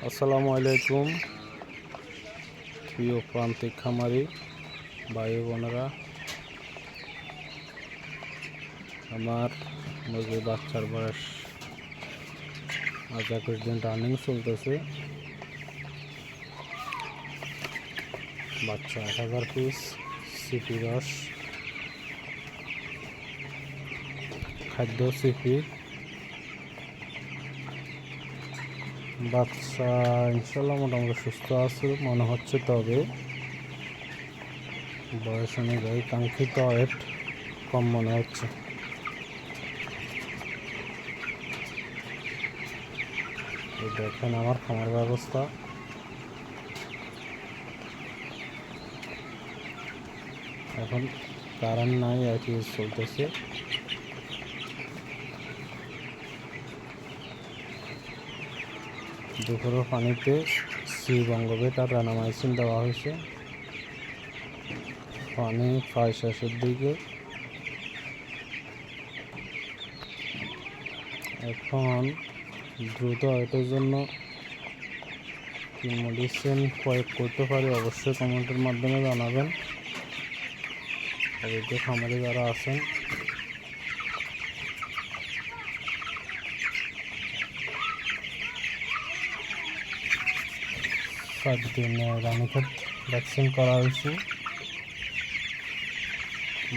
আসসালামু আলাইকুম প্রিয় প্রান্তিক খামারি ভাই বোনেরা। আমার মুরগির বাচ্চার বয়স আজ 21 দিন রানিং চলতেছে। বাচ্চা 1000 পিস সিপি রস খাদ্য সিপি। বাচ্চা ইনশাল্লাহ মোটামুটি সুস্থ আছে মনে হচ্ছে, তবে বয়স অনুযায়ী কাঙ্ক্ষিত ওয়েট কম মনে হচ্ছে। দেখেন আমার খামার ব্যবস্থা। এখন কারেন্ট নাই, একই চলতেছে। দুপুরের পানিতে বঙ্গবেট আর রানামাইসিন দেওয়া হয়েছে। পানি প্রায় শেষের দিকে। এখন দ্রুত এটার জন্য কি মেডিসিন প্রয়োগ করতে পারি অবশ্যই কমেন্টের মাধ্যমে জানাবেন। অবৈধ খামারি যারা আছেন দিনে রানীক্ষেত ভ্যাকসিন করা হয়েছে,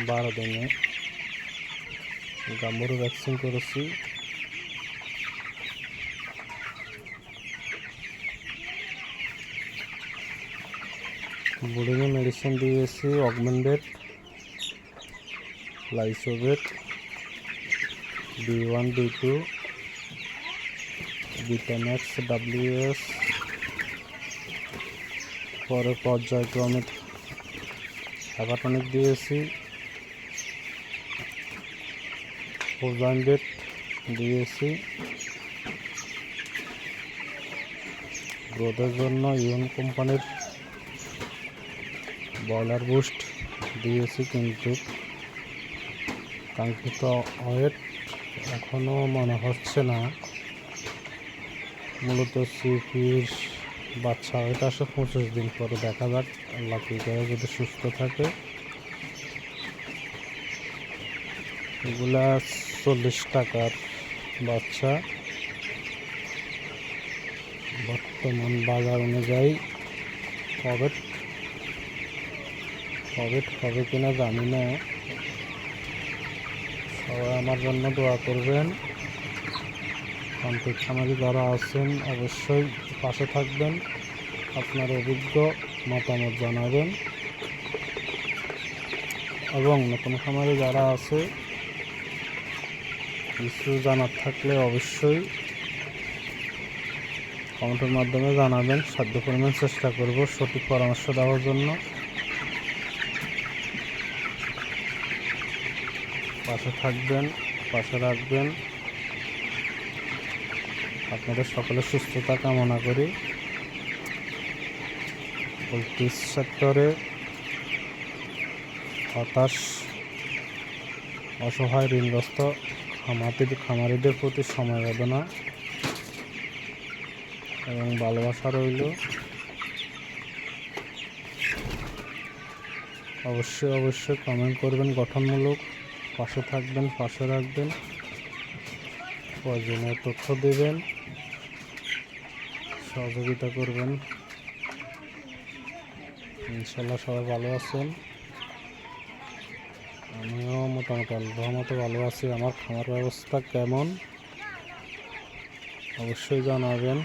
12 দিনে গাম্বুরু ভ্যাকসিন করেছি। ব্রিডিংয়ে মেডিসিন দিয়েছি অগমেন্টেড, লাইসোবেট, B1 B2, ভিটাম্যাক্স WS। পরে পর্যায়ক্রমে হ্যাপাটনিক দিয়েছি, হোজাইনবেট দিয়েছি। গ্রোথের জন্য ইউন কোম্পানির ব্রয়লার বুস্ট দিয়েছি, কিন্তু কাঙ্ক্ষিত ওয়েট এখনও মনে হচ্ছে না। মূলত সিপির বাচ্চা ওয়েট আসে 25 দিন পরে, দেখা যাক আল্লাহ কি করে, যদি সুস্থ থাকে। এগুলা 40 টাকার বাচ্চা। বর্তমান বাজার অনুযায়ী ওয়েট হবে কিনা জানি না। সবাই আমার জন্য দোয়া করবেন। প্রান্তিক খামারি যারা আছেন অবশ্যই পাশে থাকবেন, আপনার অভিজ্ঞ মতামত জানাবেন, এবং নতুন খামারি যারা আছে কিছু জানার থাকলে অবশ্যই কমেন্টের মাধ্যমে জানাবেন। সাধ্য পরিমাণ চেষ্টা করব সঠিক পরামর্শ দেওয়ার জন্য। পাশে থাকবেন, পাশে রাখবেন। আপনাদের সকলের সুস্থতা কামনা করি। পোলট্রি সেক্টরে হতাশ, অসহায়, ঋণগ্রস্ত খামারিদের প্রতি সমবেদনা এবং ভালোবাসা রইল। অবশ্যই কমেন্ট করবেন গঠনমূলক, পাশে থাকবেন, পাশে রাখবেন, প্রয়োজনীয় তথ্য দেবেন, সহযোগিতা করবেন। ইনশাল্লাহ সবাই ভালো আছেন, আমিও মোটামুটি আল্লাহর মতো ভালো আছি। আমার খামার ব্যবস্থা কেমন অবশ্যই জানাবেন।